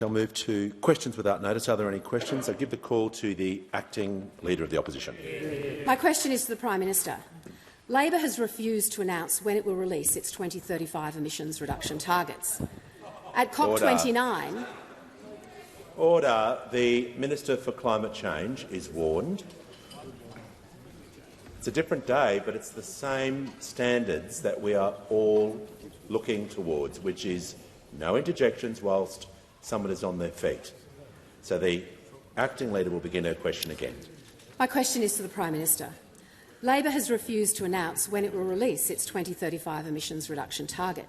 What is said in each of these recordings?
I'll move to questions without notice. Are there any questions? I give the call to the acting Leader of the Opposition. My question is to the Prime Minister. Labor has refused to announce when it will release its 2035 emissions reduction targets. At COP29— Order. The Minister for Climate Change is warned. It's a different day, but it's the same standards that we are all looking towards, which is no interjections whilst someone is on their feet. So the acting Leader will begin her question again. My question is to the Prime Minister. Labor has refused to announce when it will release its 2035 emissions reduction target.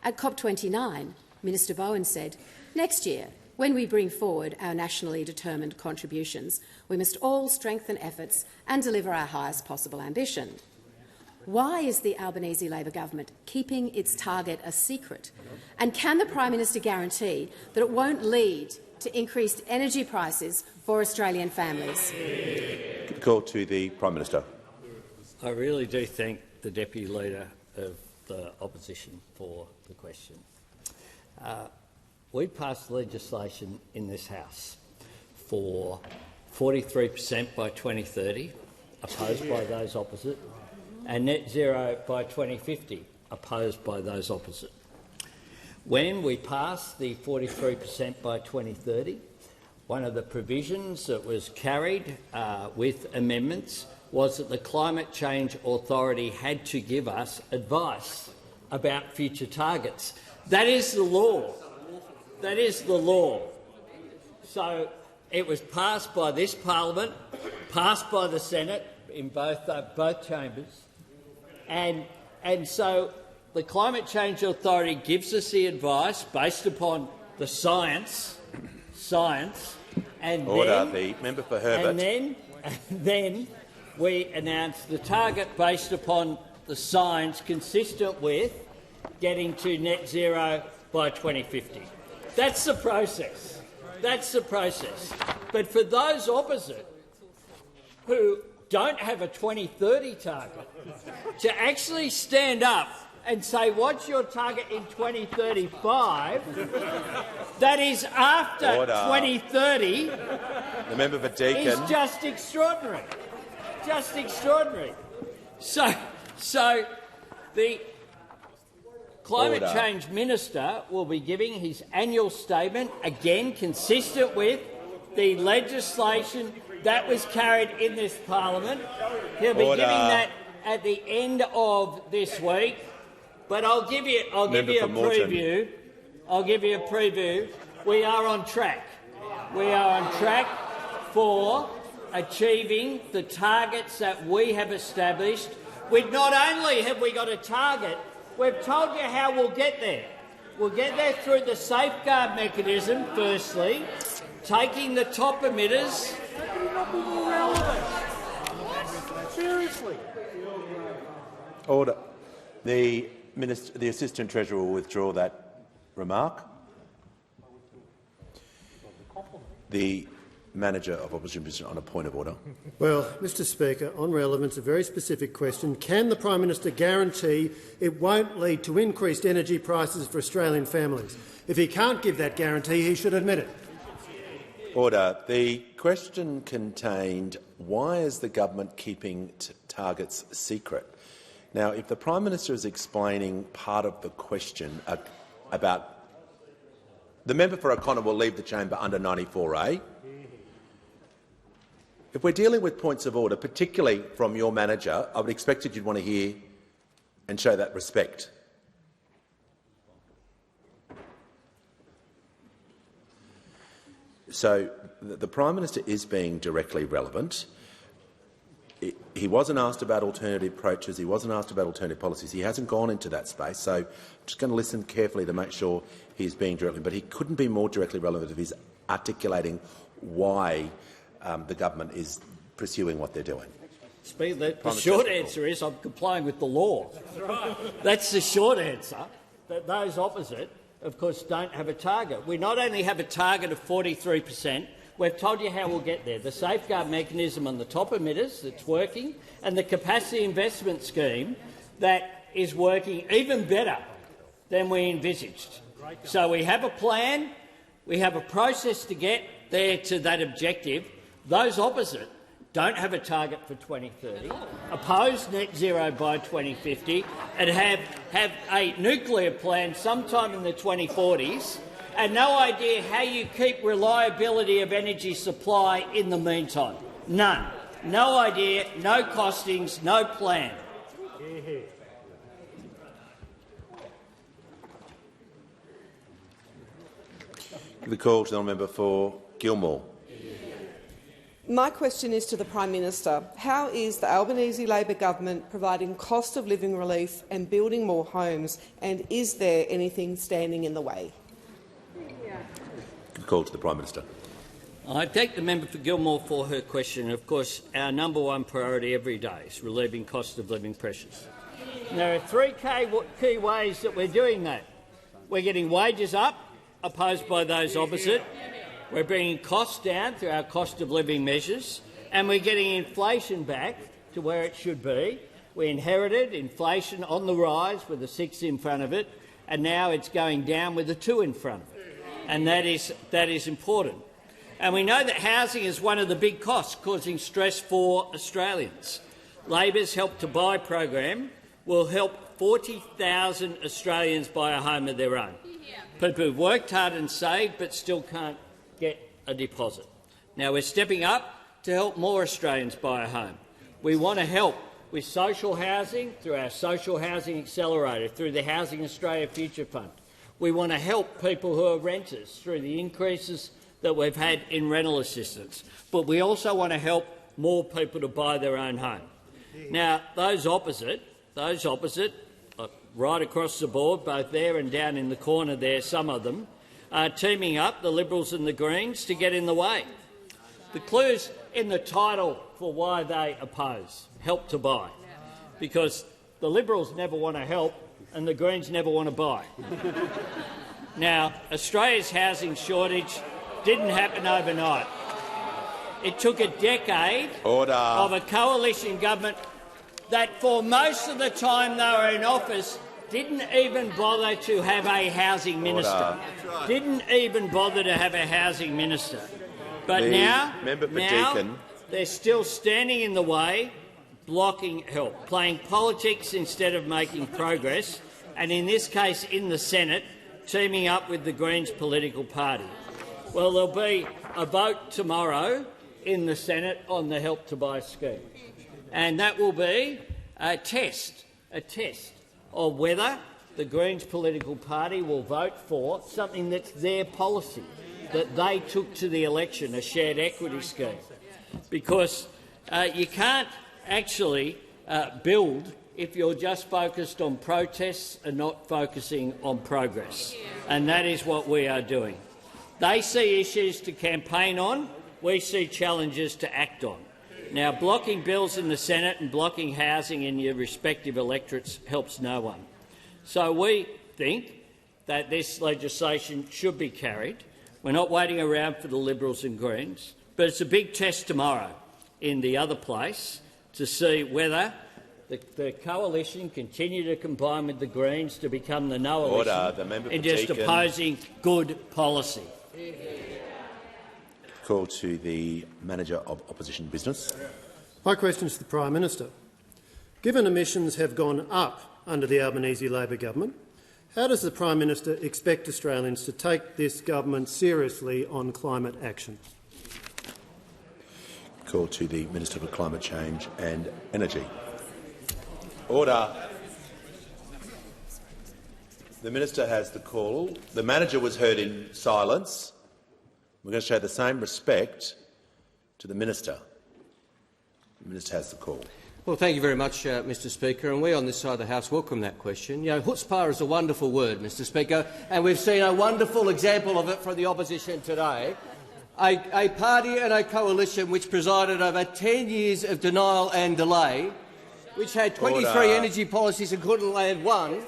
At COP29, Minister Bowen said, "Next year, when we bring forward our nationally determined contributions, we must all strengthen efforts and deliver our highest possible ambition." Why is the Albanese Labor government keeping its target a secret? And can the Prime Minister guarantee that it won't lead to increased energy prices for Australian families? Call to the Prime Minister. I really do thank the Deputy Leader of the Opposition for the question. We passed legislation in this House for 43% by 2030, opposed by those opposite, and net zero by 2050, opposed by those opposite. When we passed the 43% by 2030, one of the provisions that was carried with amendments was that the Climate Change Authority had to give us advice about future targets. That is the law. That is the law. So it was passed by this parliament, passed by the Senate in both chambers, and so the Climate Change Authority gives us the advice based upon the science, and Order. The member for Herbert. And then we announce the target based upon the science, consistent with getting to net zero by 2050. That's the process. That's the process. But for those opposite who don't have a 2030 target, to actually stand up and say, what's your target in 2035, that is after Order. 2030, the member for Deakin, is just extraordinary. Just extraordinary. So the Climate Change Minister will be giving his annual statement, again consistent with the legislation that was carried in this parliament. He'll be giving that at the end of this week. But I'll give you a preview. I'll give you a preview. We are on track. We are on track for achieving the targets that we have established. Not only have we got a target, we've told you how we'll get there. We'll get there through the safeguard mechanism, firstly, taking the top emitters. Seriously. Order. The Assistant Treasurer will withdraw that remark. The Manager of Opposition Position on a point of order. Well, Mr Speaker, on relevance, a very specific question. Can the Prime Minister guarantee it won't lead to increased energy prices for Australian families? If he can't give that guarantee, he should admit it. Order. The question contained, why is the government keeping targets secret? Now, if the Prime Minister is explaining part of the question about the member for O'Connor will leave the chamber under 94A. If we're dealing with points of order, particularly from your manager, I would expect that you'd want to hear and show that respect. So the Prime Minister is being directly relevant. He wasn't asked about alternative approaches. He wasn't asked about alternative policies. He hasn't gone into that space. So I'm just going to listen carefully to make sure he's being directly. But he couldn't be more directly relevant if he's articulating why the government is pursuing what they're doing. Speaker, the short answer is I'm complying with the law. That's the short answer. That those opposite, of course, don't have a target. We not only have a target of 43%, we've told you how we'll get there. The safeguard mechanism on the top emitters that's working, and the capacity investment scheme that is working even better than we envisaged. So we have a plan. We have a process to get there to that objective. Those opposite don't have a target for 2030, oppose net zero by 2050 and have a nuclear plan sometime in the 2040s and no idea how you keep reliability of energy supply in the meantime. None. No idea, no costings, no plan. The call to the member for Gilmore. My question is to the Prime Minister. How is the Albanese Labor government providing cost of living relief and building more homes, and is there anything standing in the way? The call to the Prime Minister. I thank the member for Gilmore for her question. Of course, our number one priority every day is relieving cost of living pressures. And there are three key ways that we're doing that. We're getting wages up, opposed by those opposite. We're bringing costs down through our cost of living measures, and we're getting inflation back to where it should be. We inherited inflation on the rise with a 6 in front of it, and now it's going down with a 2 in front of it, and that is important. And we know that housing is one of the big costs causing stress for Australians. Labor's Help to Buy program will help 40,000 Australians buy a home of their own. People who've worked hard and saved but still can't get a deposit. Now we're stepping up to help more Australians buy a home. We want to help with social housing through our Social Housing Accelerator, through the Housing Australia Future Fund. We want to help people who are renters through the increases that we've had in rental assistance. But we also want to help more people to buy their own home. Now, those opposite, right across the board, both there and down in the corner there, some of them, are teaming up, the Liberals and the Greens, to get in the way. The clue's in the title for why they oppose Help to Buy, because the Liberals never want to help and the Greens never want to buy. Now, Australia's housing shortage didn't happen overnight. It took a decade of a coalition government that for most of the time they were in office didn't even bother to have a housing minister. Didn't even bother to have a housing minister. But now they're still standing in the way, blocking help, playing politics instead of making progress, and in this case in the Senate, teaming up with the Greens political party. Well, there'll be a vote tomorrow in the Senate on the Help to Buy scheme, and that will be a test of whether the Greens political party will vote for something that's their policy, that they took to the election, a shared equity scheme. Because you can't actually build if you're just focused on protests and not focusing on progress. And that is what we are doing. They see issues to campaign on, we see challenges to act on. Now, blocking bills in the Senate and blocking housing in your respective electorates helps no one. So we think that this legislation should be carried. We're not waiting around for the Liberals and Greens, but it's a big test tomorrow in the other place to see whether the coalition continue to combine with the Greens to become the no-alition in just opposing good policy. Call to the Manager of Opposition Business. My question is to the Prime Minister. Given emissions have gone up under the Albanese Labor government, how does the Prime Minister expect Australians to take this government seriously on climate action? Call to the Minister for Climate Change and Energy. Order. The Minister has the call. The Manager was heard in silence. We're going to show the same respect to the Minister. The Minister has the call. Well, thank you very much, Mr Speaker, and we on this side of the House welcome that question. You know, chutzpah is a wonderful word, Mr Speaker, and we've seen a wonderful example of it from the opposition today. A party and a coalition which presided over 10 years of denial and delay, which had 23 energy policies and couldn't land one,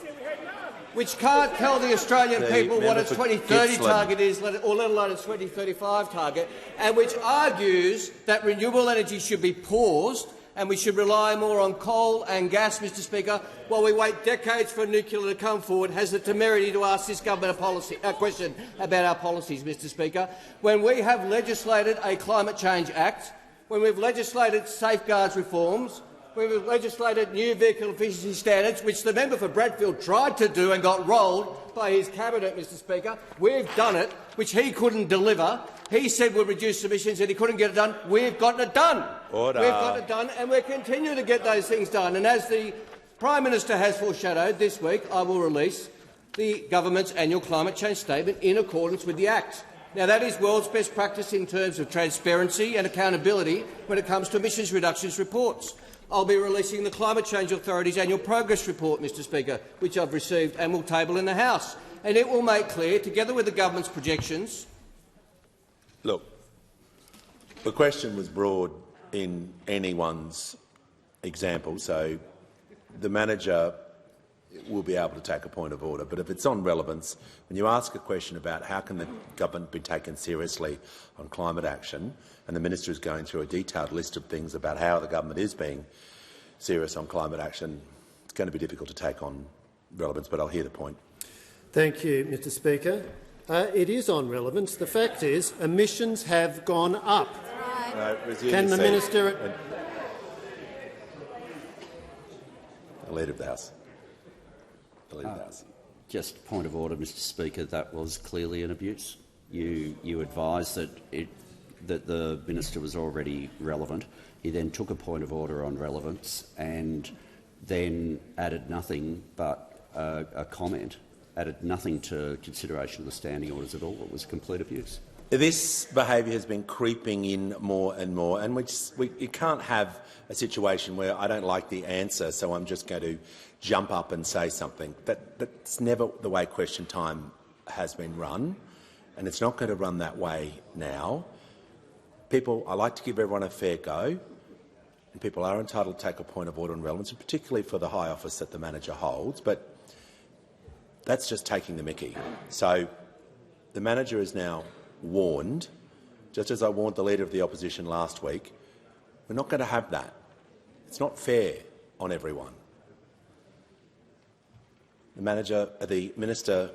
which can't tell the Australian people what its 2030 target is, or let alone its 2035 target, and which argues that renewable energy should be paused and we should rely more on coal and gas, Mr Speaker, while we wait decades for nuclear to come forward, has the temerity to ask this government a question about our policies, Mr Speaker. When we have legislated a Climate Change Act, when we've legislated safeguards reforms, when we've legislated new vehicle efficiency standards, which the member for Bradfield tried to do and got rolled by his cabinet, Mr Speaker. We've done it, which he couldn't deliver. He said we'll reduce emissions and he couldn't get it done. We've gotten it done. Order. We've got it done, and we're continuing to get those things done. And as the Prime Minister has foreshadowed, this week I will release the government's annual climate change statement in accordance with the Act. Now, that is world's best practice in terms of transparency and accountability when it comes to emissions reductions reports. I'll be releasing the Climate Change Authority's annual progress report, Mr Speaker, which I've received and will table in the House. And it will make clear, together with the government's projections— Look, the question was broad in anyone's example, so the manager will be able to take a point of order. But if it's on relevance, when you ask a question about how can the government be taken seriously on climate action, and the minister is going through a detailed list of things about how the government is being serious on climate action, it's going to be difficult to take on relevance, but I'll hear the point. Thank you, Mr Speaker. It is on relevance. The fact is emissions have gone up. Can the minister— The Leader of the House. The Leader of the House. Just point of order, Mr Speaker. That was clearly an abuse. You advised that the minister was already relevant. He then took a point of order on relevance and then added nothing but a comment, added nothing to consideration of the standing orders at all. It was complete abuse. This behaviour has been creeping in more and more, and you can't have a situation where I don't like the answer, so I'm just going to jump up and say something. That's never the way question time has been run, and it's not going to run that way now. I like to give everyone a fair go, and people are entitled to take a point of order and relevance, and particularly for the high office that the manager holds, but that's just taking the mickey. So the manager is now warned, just as I warned the Leader of the Opposition last week, we're not going to have that. It's not fair on everyone. The Minister,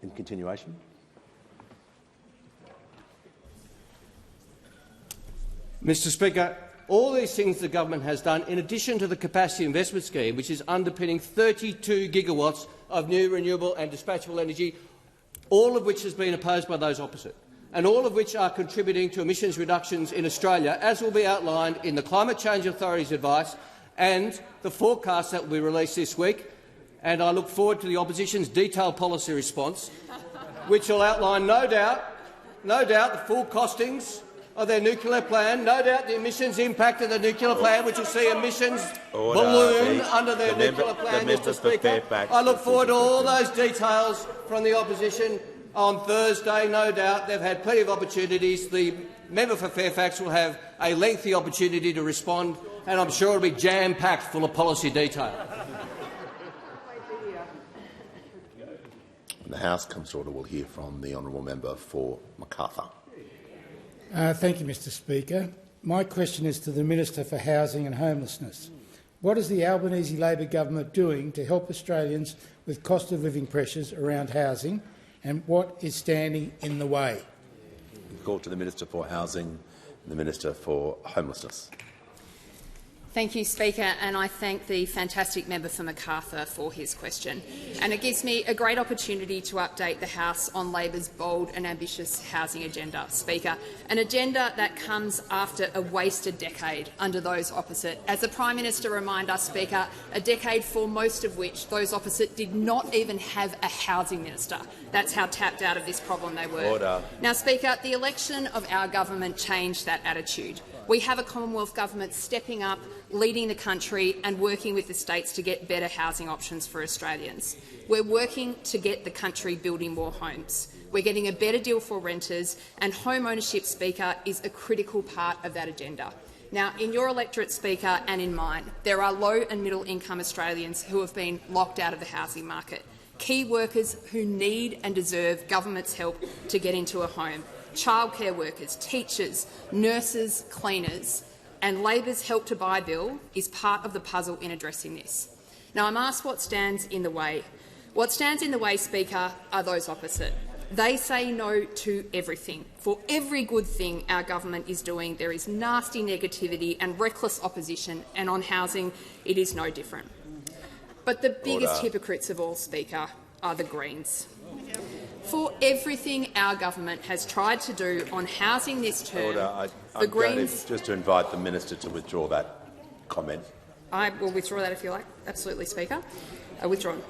in continuation. Mr Speaker, all these things the government has done, in addition to the capacity investment scheme, which is underpinning 32 gigawatts of new renewable and dispatchable energy, all of which has been opposed by those opposite, and all of which are contributing to emissions reductions in Australia, as will be outlined in the Climate Change Authority's advice and the forecast that will be released this week. And I look forward to the opposition's detailed policy response, which will outline, no doubt, the full costings of their nuclear plan, no doubt the emissions impact of the nuclear plan, which will see emissions balloon under their nuclear plan, Mr Speaker. I look forward to all those details from the opposition on Thursday. No doubt they've had plenty of opportunities. The member for Fairfax will have a lengthy opportunity to respond, and I'm sure it will be jam-packed full of policy detail. When the House comes to order, we'll hear from the honourable member for Macarthur. Thank you, Mr Speaker. My question is to the Minister for Housing and Homelessness. What is the Albanese Labor government doing to help Australians with cost of living pressures around housing, and what is standing in the way? Call to the Minister for Housing and the Minister for Homelessness. Thank you, Speaker, and I thank the fantastic member for Macarthur for his question. And it gives me a great opportunity to update the House on Labor's bold and ambitious housing agenda, Speaker, an agenda that comes after a wasted decade under those opposite. As the Prime Minister reminded us, Speaker, a decade for most of which those opposite did not even have a housing minister. That's how tapped out of this problem they were. Order. Now, Speaker, the election of our government changed that attitude. We have a Commonwealth government stepping up, leading the country and working with the states to get better housing options for Australians. We're working to get the country building more homes. We're getting a better deal for renters, and home ownership, Speaker, is a critical part of that agenda. Now, in your electorate, Speaker, and in mine, there are low and middle income Australians who have been locked out of the housing market, key workers who need and deserve government's help to get into a home, childcare workers, teachers, nurses, cleaners, and Labor's Help to Buy bill is part of the puzzle in addressing this. Now, I'm asked what stands in the way. What stands in the way, Speaker, are those opposite. They say no to everything. For every good thing our government is doing, there is nasty negativity and reckless opposition, and on housing it is no different. But the biggest hypocrites of all, Speaker, are the Greens. For everything our government has tried to do on housing this term, the Greens— just to invite the minister to withdraw that comment. I will withdraw that if you like. Absolutely, Speaker. Withdrawn.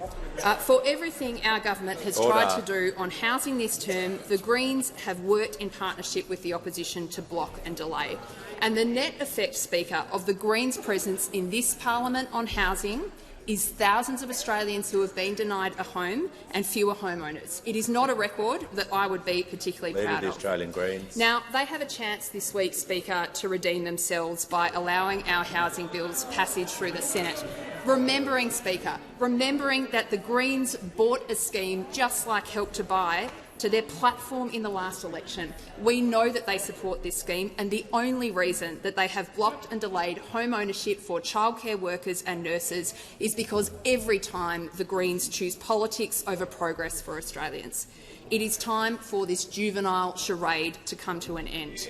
For everything our government has tried to do on housing this term, the Greens have worked in partnership with the opposition to block and delay. And the net effect, Speaker, of the Greens' presence in this parliament on housing is thousands of Australians who have been denied a home and fewer homeowners. It is not a record that I would be particularly proud of. Australian Greens. Now, they have a chance this week, Speaker, to redeem themselves by allowing our housing bill's passage through the Senate. Remembering, Speaker, that the Greens bought a scheme just like Help to Buy to their platform in the last election. We know that they support this scheme, and the only reason that they have blocked and delayed home ownership for childcare workers and nurses is because every time the Greens choose politics over progress for Australians. It is time for this juvenile charade to come to an end.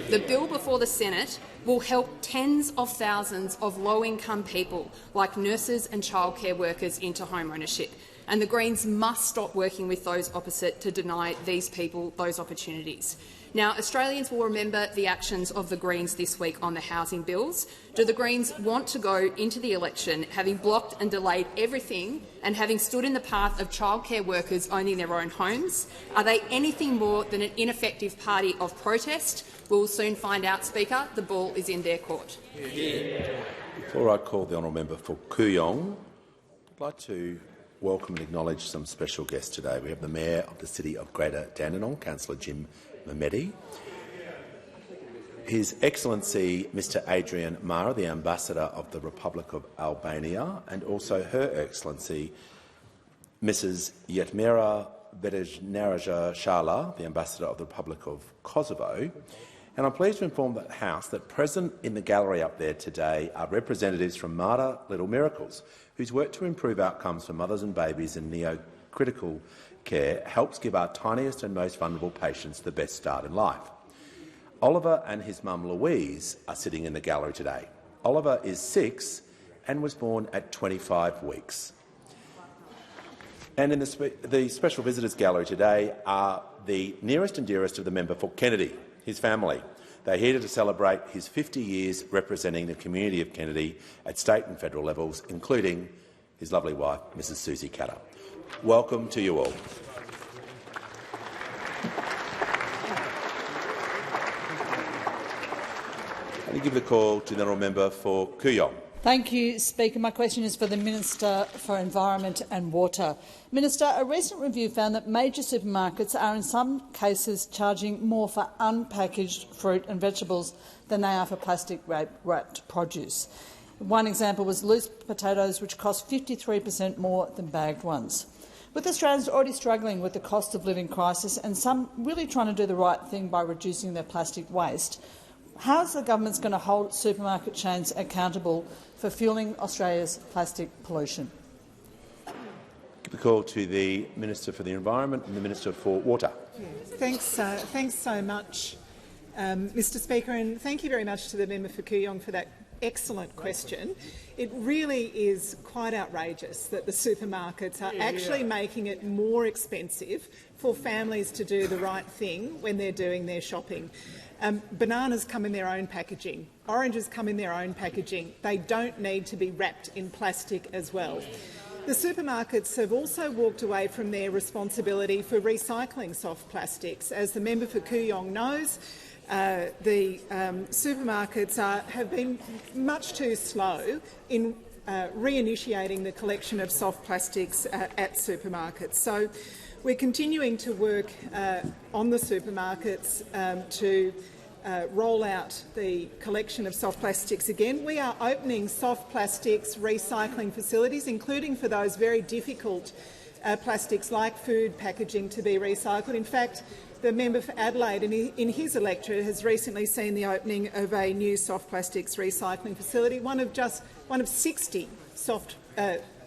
The bill before the Senate will help tens of thousands of low-income people like nurses and childcare workers into home ownership, and the Greens must stop working with those opposite to deny these people those opportunities. Now, Australians will remember the actions of the Greens this week on the housing bills. Do the Greens want to go into the election having blocked and delayed everything and having stood in the path of childcare workers owning their own homes? Are they anything more than an ineffective party of protest? We will soon find out, Speaker. The ball is in their court. Before I call the honourable member for Kooyong, I'd like to welcome and acknowledge some special guests today. We have the Mayor of the City of Greater Dandenong, Councillor Jim Mehmedi, His Excellency Mr Adrian Mara, the Ambassador of the Republic of Albania, and also Her Excellency Mrs Yetmira Bedejnaraja Shala, the Ambassador of the Republic of Kosovo. And I'm pleased to inform the House that present in the gallery up there today are representatives from Mater Little Miracles, whose work to improve outcomes for mothers and babies in neonatal care helps give our tiniest and most vulnerable patients the best start in life. Oliver and his mum Louise are sitting in the gallery today. Oliver is 6 and was born at 25 weeks. And in the special visitors gallery today are the nearest and dearest of the member for Kennedy, his family. They're here to celebrate his 50 years representing the community of Kennedy at state and federal levels, including his lovely wife, Mrs Susie Catter. Welcome to you all. I give the call to the honourable member for Kooyong. Thank you, Speaker. My question is for the Minister for Environment and Water. Minister, a recent review found that major supermarkets are in some cases charging more for unpackaged fruit and vegetables than they are for plastic-wrapped produce. One example was loose potatoes, which cost 53% more than bagged ones. With Australians already struggling with the cost of living crisis and some really trying to do the right thing by reducing their plastic waste, how is the government going to hold supermarket chains accountable for fuelling Australia's plastic pollution? Give the call to the Minister for the Environment and the Minister for Water. Thanks so much, Mr Speaker, and thank you very much to the member for Kooyong for that excellent question. It really is quite outrageous that the supermarkets are actually making it more expensive for families to do the right thing when they're doing their shopping. Bananas come in their own packaging. Oranges come in their own packaging. They don't need to be wrapped in plastic as well. The supermarkets have also walked away from their responsibility for recycling soft plastics. As the member for Kooyong knows, the supermarkets have been much too slow in reinitiating the collection of soft plastics at supermarkets. So we're continuing to work on the supermarkets to roll out the collection of soft plastics again. We are opening soft plastics recycling facilities, including for those very difficult plastics like food packaging to be recycled. In fact, the member for Adelaide, in his electorate, has recently seen the opening of a new soft plastics recycling facility, one of 60 soft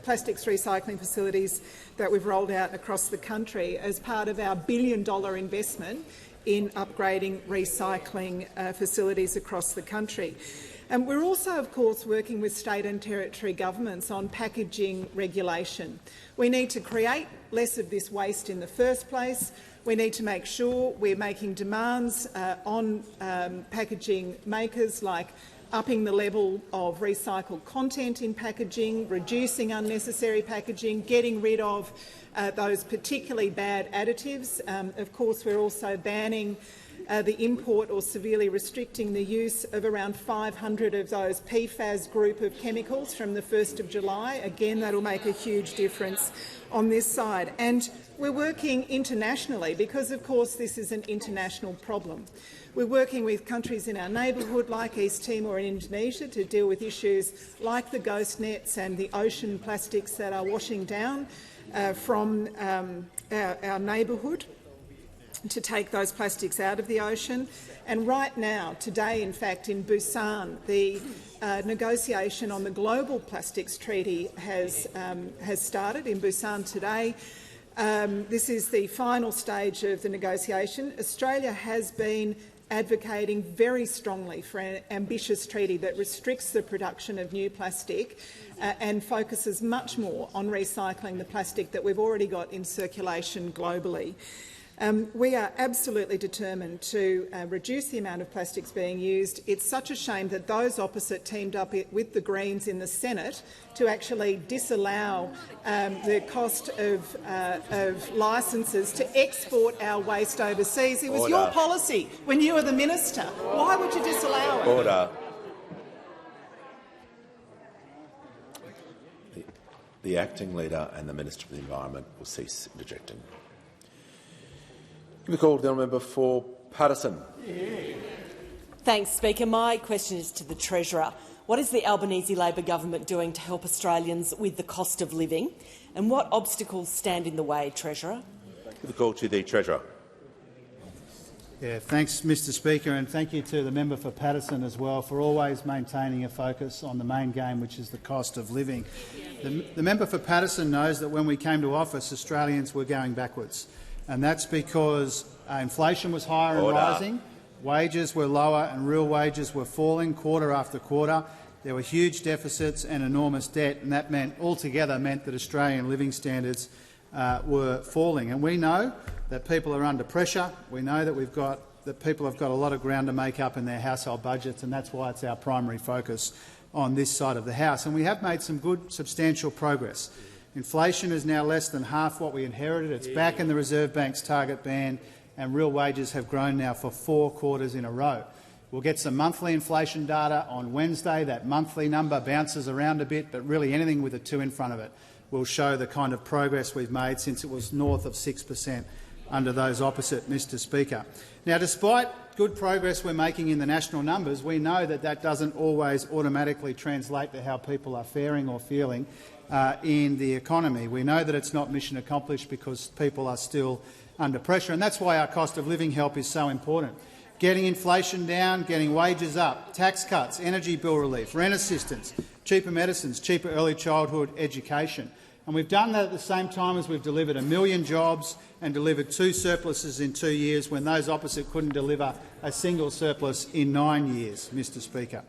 plastics recycling facilities that we've rolled out across the country as part of our $1 billion investment in upgrading recycling facilities across the country. And we're also, of course, working with state and territory governments on packaging regulation. We need to create less of this waste in the first place. We need to make sure we're making demands on packaging makers, like upping the level of recycled content in packaging, reducing unnecessary packaging, getting rid of those particularly bad additives. Of course, we're also banning the import or severely restricting the use of around 500 of those PFAS group of chemicals from the 1st of July. Again, that will make a huge difference on this side. And we're working internationally because, of course, this is an international problem. We're working with countries in our neighbourhood, like East Timor and Indonesia, to deal with issues like the ghost nets and the ocean plastics that are washing down from our neighbourhood, to take those plastics out of the ocean. And right now, today, in fact, in Busan, the negotiation on the Global Plastics Treaty has started in Busan today. This is the final stage of the negotiation. Australia has been advocating very strongly for an ambitious treaty that restricts the production of new plastic and focuses much more on recycling the plastic that we've already got in circulation globally. We are absolutely determined to reduce the amount of plastics being used. It's such a shame that those opposite teamed up with the Greens in the Senate to actually disallow the cost of licences to export our waste overseas. It was your policy when you were the minister. Why would you disallow it? Order. The acting leader and the Minister for the Environment will cease interjecting. Give a call to the member for Paterson. Thanks, Speaker. My question is to the Treasurer. What is the Albanese Labor government doing to help Australians with the cost of living, and what obstacles stand in the way, Treasurer? Give a call to the Treasurer. Yeah, thanks, Mr Speaker, and thank you to the member for Paterson as well for always maintaining a focus on the main game, which is the cost of living. The member for Paterson knows that when we came to office, Australians were going backwards. And that's because inflation was higher and rising, wages were lower and real wages were falling quarter after quarter. There were huge deficits and enormous debt, and that meant that Australian living standards were falling. And we know that people are under pressure. We know that people have got a lot of ground to make up in their household budgets, and that's why it's our primary focus on this side of the House. And we have made some good, substantial progress. Inflation is now less than half what we inherited. It's back in the Reserve Bank's target band, and real wages have grown now for 4 quarters in a row. We'll get some monthly inflation data on Wednesday. That monthly number bounces around a bit, but really anything with a 2 in front of it will show the kind of progress we've made since it was north of 6% under those opposite, Mr Speaker. Now, despite good progress we're making in the national numbers, we know that that doesn't always automatically translate to how people are faring or feeling in the economy. We know that it's not mission accomplished because people are still under pressure, and that's why our cost of living help is so important. Getting inflation down, getting wages up, tax cuts, energy bill relief, rent assistance, cheaper medicines, cheaper early childhood education. And we've done that at the same time as we've delivered 1 million jobs and delivered 2 surpluses in 2 years, when those opposite couldn't deliver a single surplus in 9 years, Mr Speaker.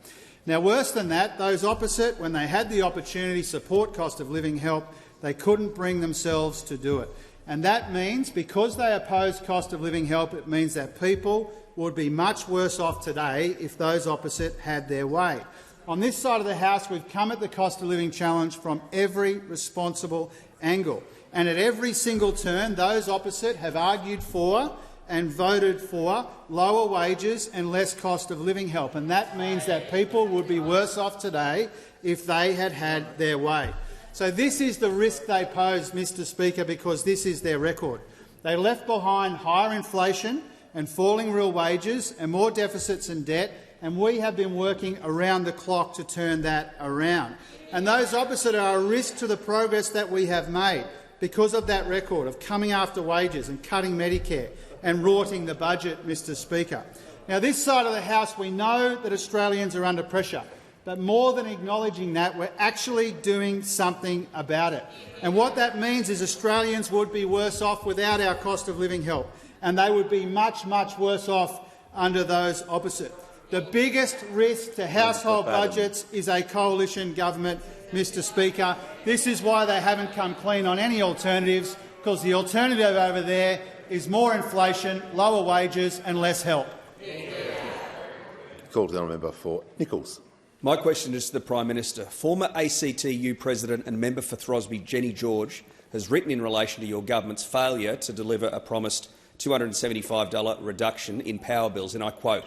Now, worse than that, those opposite, when they had the opportunity to support cost of living help, they couldn't bring themselves to do it. And that means, because they oppose cost of living help, it means that people would be much worse off today if those opposite had their way. On this side of the House, we've come at the cost of living challenge from every responsible angle. And at every single turn, those opposite have argued for and voted for lower wages and less cost of living help. And that means that people would be worse off today if they had had their way. So this is the risk they pose, Mr Speaker, because this is their record. They left behind higher inflation and falling real wages and more deficits and debt, and we have been working around the clock to turn that around. And those opposite are a risk to the progress that we have made because of that record of coming after wages and cutting Medicare and rorting the budget, Mr Speaker. Now, this side of the House, we know that Australians are under pressure, but more than acknowledging that, we're actually doing something about it. And what that means is Australians would be worse off without our cost of living help, and they would be much, much worse off under those opposite. The biggest risk to household budgets is a coalition government, Mr Speaker. This is why they haven't come clean on any alternatives, because the alternative over there is more inflation, lower wages and less help. Call to the member for Nichols. My question is to the Prime Minister. Former ACTU President and member for Throsby, Jenny George, has written in relation to your government's failure to deliver a promised $275 reduction in power bills, and I quote,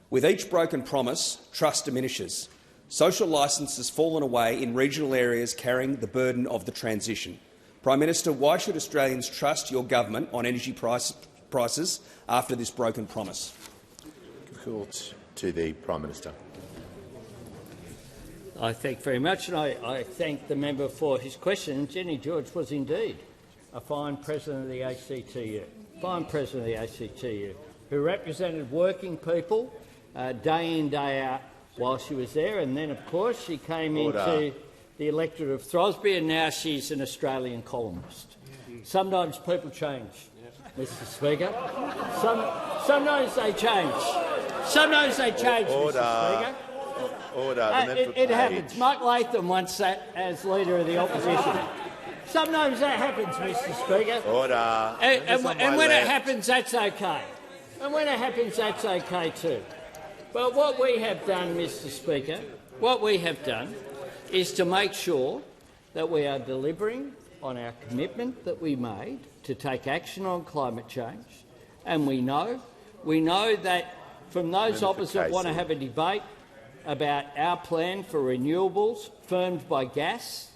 "With each broken promise, trust diminishes. Social licence has fallen away in regional areas carrying the burden of the transition. Prime Minister, why should Australians trust your government on energy prices after this broken promise?" Call to the Prime Minister. I thank very much, and I thank the member for his question. Jenny George was indeed a fine president of the ACTU, who represented working people day in, day out while she was there. And then, of course, she came into the electorate of Throsby, and now she's an Australian columnist. Sometimes people change, Mr Speaker. Sometimes they change. Sometimes they change, Mr Speaker. It happens. Mark Latham once sat as Leader of the Opposition. Sometimes that happens, Mr Speaker. And when it happens, that's okay. And when it happens, that's okay too. But what we have done, Mr Speaker, is to make sure that we are delivering on our commitment that we made to take action on climate change. And we know that from those opposite want to have a debate about our plan for renewables, firmed by gas,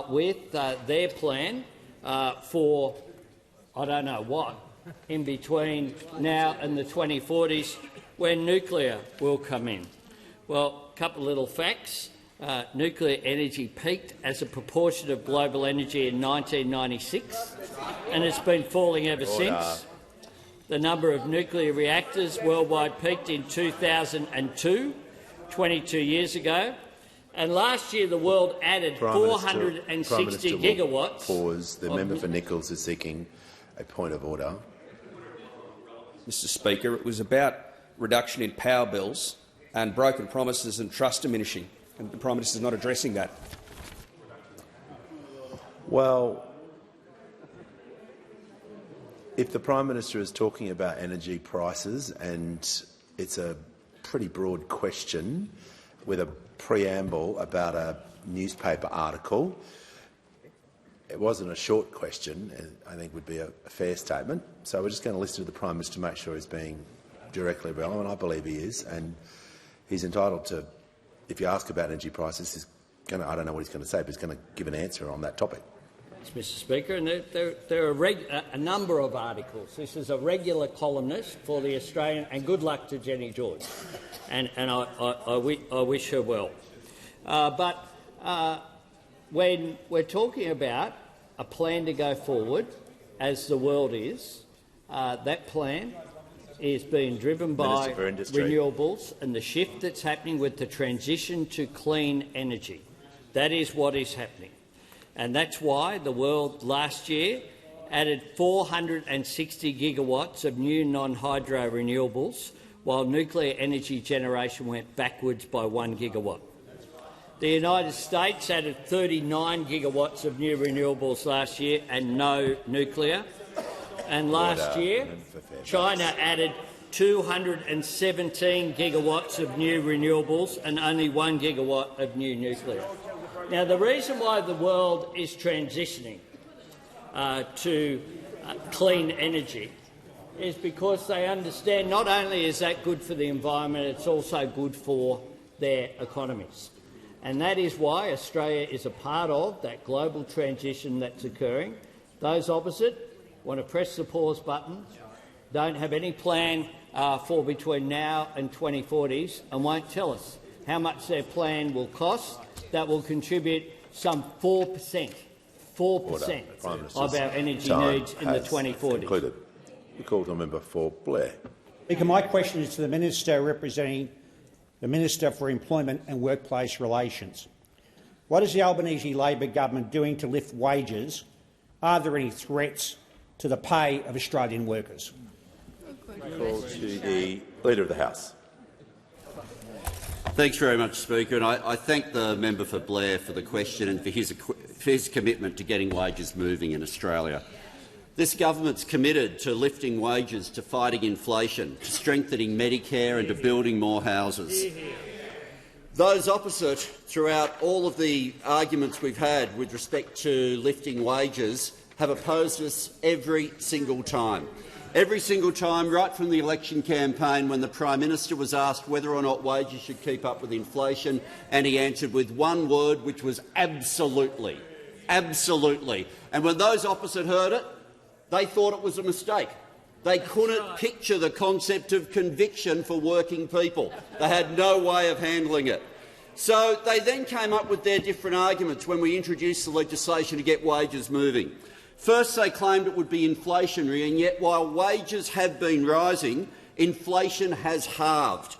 with their plan for I don't know what, in between now and the 2040s, when nuclear will come in. Well, a couple of little facts. Nuclear energy peaked as a proportion of global energy in 1996, and it's been falling ever since. The number of nuclear reactors worldwide peaked in 2002, 22 years ago, and last year the world added 460 gigawatts. Pause. The member for Nichols is seeking a point of order. Mr Speaker, it was about reduction in power bills and broken promises and trust diminishing, and the Prime Minister is not addressing that. Well, if the Prime Minister is talking about energy prices, and it's a pretty broad question with a preamble about a newspaper article, it wasn't a short question, and I think would be a fair statement. So we're just going to listen to the Prime Minister to make sure he's being directly relevant. I believe he is, and he's entitled to, if you ask about energy prices, he's going to, I don't know what he's going to say, but he's going to give an answer on that topic. Mr Speaker, and there are a number of articles. This is a regular columnist for The Australian, and good luck to Jenny George, and I wish her well. But when we're talking about a plan to go forward, as the world is, that plan is being driven by renewables and the shift that's happening with the transition to clean energy. That is what is happening. And that's why the world last year added 460 gigawatts of new non-hydro renewables, while nuclear energy generation went backwards by 1 gigawatt. The United States added 39 gigawatts of new renewables last year and no nuclear. And last year, China added 217 gigawatts of new renewables and only 1 gigawatt of new nuclear. Now, the reason why the world is transitioning to clean energy is because they understand not only is that good for the environment, it's also good for their economies. And that is why Australia is a part of that global transition that's occurring. Those opposite want to press the pause button, don't have any plan for between now and 2040s, and won't tell us how much their plan will cost. That will contribute some 4% of our energy needs in the 2040s. We call the member for Blair. Speaker, my question is to the Minister representing the Minister for Employment and Workplace Relations. What is the Albanese Labor government doing to lift wages? Are there any threats to the pay of Australian workers? Call to the Leader of the House. Thanks very much, Speaker. And I thank the member for Blair for the question and for his commitment to getting wages moving in Australia. This government's committed to lifting wages, to fighting inflation, to strengthening Medicare and to building more houses. Those opposite, throughout all of the arguments we've had with respect to lifting wages, have opposed us every single time. Every single time, right from the election campaign, when the Prime Minister was asked whether or not wages should keep up with inflation, and he answered with one word, which was absolutely. Absolutely. And when those opposite heard it, they thought it was a mistake. They couldn't picture the concept of conviction for working people. They had no way of handling it. So they then came up with their different arguments when we introduced the legislation to get wages moving. First, they claimed it would be inflationary, and yet while wages have been rising, inflation has halved.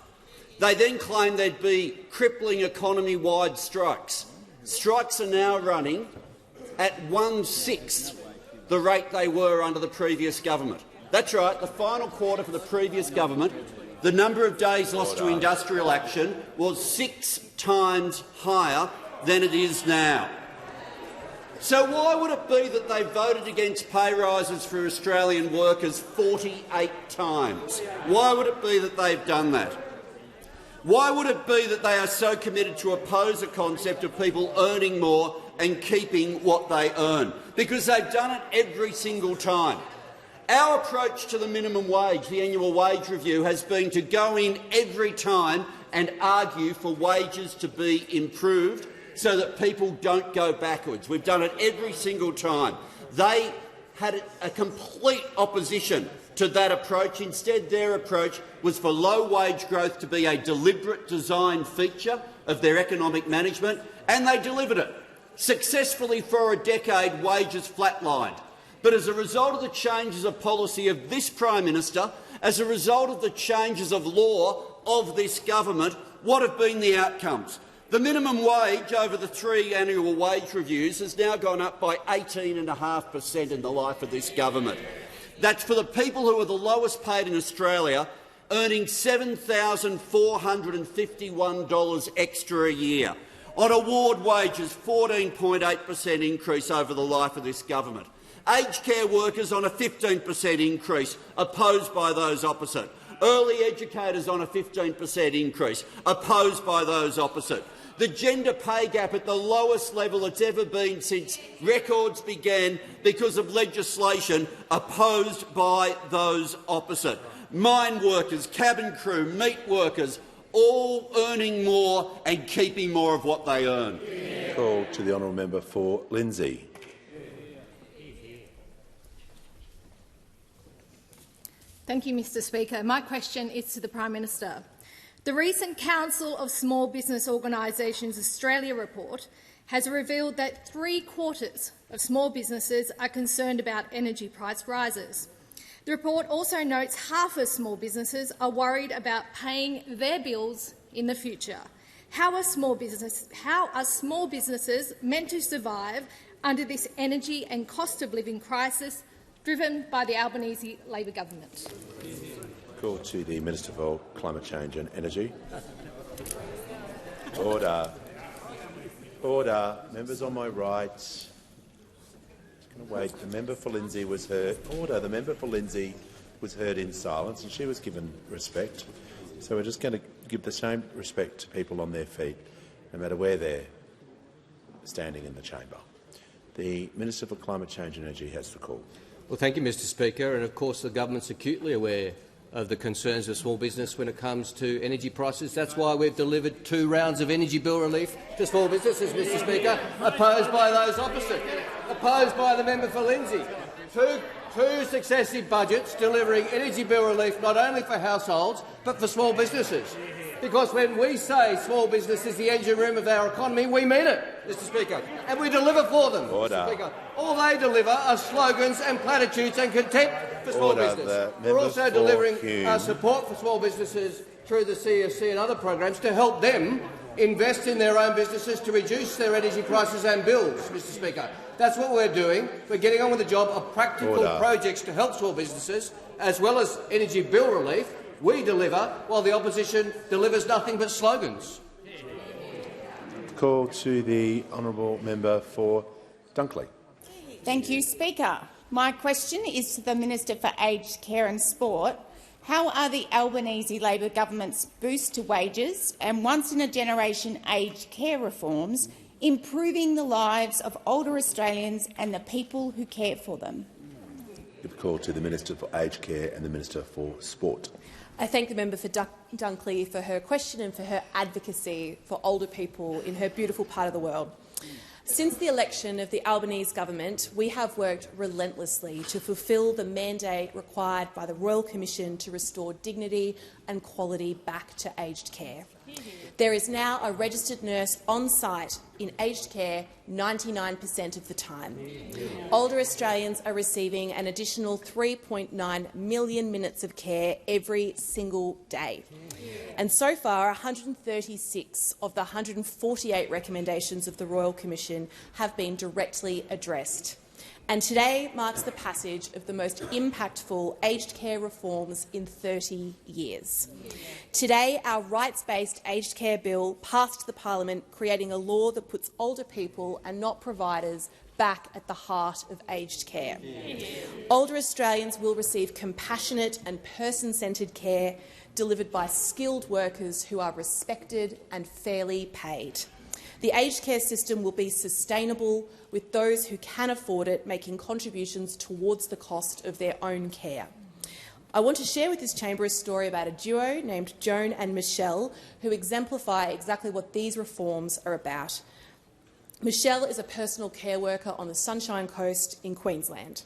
They then claimed there'd be crippling economy-wide strikes. Strikes are now running at 1/6 the rate they were under the previous government. That's right, the final quarter for the previous government, the number of days lost to industrial action was 6 times higher than it is now. So why would it be that they voted against pay rises for Australian workers 48 times? Why would it be that they've done that? Why would it be that they are so committed to oppose the concept of people earning more and keeping what they earn? Because they've done it every single time. Our approach to the minimum wage, the annual wage review, has been to go in every time and argue for wages to be improved so that people don't go backwards. We've done it every single time. They had a complete opposition to that approach. Instead, their approach was for low wage growth to be a deliberate design feature of their economic management, and they delivered it. Successfully for a decade, wages flatlined. But as a result of the changes of policy of this Prime Minister, as a result of the changes of law of this government, what have been the outcomes? The minimum wage over the 3 annual wage reviews has now gone up by 18.5% in the life of this government. That's for the people who are the lowest paid in Australia, earning $7,451 extra a year. On award wages, 14.8% increase over the life of this government. Aged care workers on a 15% increase, opposed by those opposite. Early educators on a 15% increase, opposed by those opposite. The gender pay gap at the lowest level it's ever been since records began because of legislation, opposed by those opposite. Mine workers, cabin crew, meat workers, all earning more and keeping more of what they earn. Call to the honourable member for Lindsay. Thank you, Mr Speaker. My question is to the Prime Minister. The recent Council of Small Business Organisations Australia report has revealed that 3/4 of small businesses are concerned about energy price rises. The report also notes half of small businesses are worried about paying their bills in the future. How are small businesses meant to survive under this energy and cost of living crisis driven by the Albanese Labor government? Call to the Minister for Climate Change and Energy. Order. Order. Members on my right. Just going to wait. The member for Lindsay was heard. Order. The member for Lindsay was heard in silence, and she was given respect. So we're just going to give the same respect to people on their feet, no matter where they're standing in the chamber. The Minister for Climate Change and Energy has the call. Well, thank you, Mr Speaker. And of course, the government's acutely aware of the concerns of small business when it comes to energy prices. That's why we've delivered 2 rounds of energy bill relief to small businesses, Mr Speaker, opposed by those opposite, opposed by the member for Lindsay. Two successive budgets delivering energy bill relief not only for households but for small businesses. Because when we say small business is the engine room of our economy, we mean it, Mr Speaker, and we deliver for them. Order. Mr Speaker. All they deliver are slogans and platitudes and contempt for small Order. business. We're also delivering support for small businesses through the CFC and other programs to help them invest in their own businesses to reduce their energy prices and bills, Mr Speaker. That's what we're doing. We're getting on with the job of practical projects to help small businesses, as well as energy bill relief. We deliver, while the opposition delivers nothing but slogans. Call to the honourable member for Dunkley. Thank you, Speaker. My question is to the Minister for Aged Care and Sport. How are the Albanese Labor government's boost to wages and once-in-a-generation aged care reforms improving the lives of older Australians and the people who care for them? Give a call to the Minister for Aged Care and the Minister for Sport. I thank the member for Dunkley for her question and for her advocacy for older people in her beautiful part of the world. Since the election of the Albanese government, we have worked relentlessly to fulfil the mandate required by the Royal Commission to restore dignity and quality back to aged care. There is now a registered nurse on site in aged care 99% of the time. Older Australians are receiving an additional 3.9 million minutes of care every single day. And so far, 136 of the 148 recommendations of the Royal Commission have been directly addressed. And today marks the passage of the most impactful aged care reforms in 30 years. Today, our rights-based aged care bill passed the parliament, creating a law that puts older people and not providers back at the heart of aged care. Older Australians will receive compassionate and person-centred care delivered by skilled workers who are respected and fairly paid. The aged care system will be sustainable, with those who can afford it making contributions towards the cost of their own care. I want to share with this chamber a story about a duo named Joan and Michelle, who exemplify exactly what these reforms are about. Michelle is a personal care worker on the Sunshine Coast in Queensland.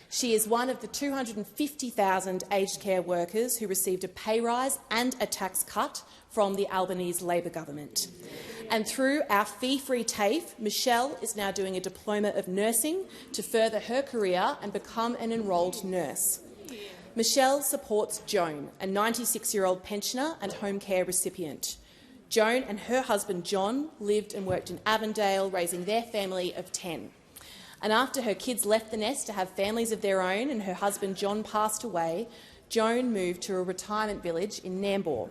She is one of the 250,000 aged care workers who received a pay rise and a tax cut from the Albanese Labor government. And through our fee-free TAFE, Michelle is now doing a diploma of nursing to further her career and become an enrolled nurse. Michelle supports Joan, a 96-year-old pensioner and home care recipient. Joan and her husband John lived and worked in Avondale, raising their family of 10. And after her kids left the nest to have families of their own and her husband John passed away, Joan moved to a retirement village in Nambour.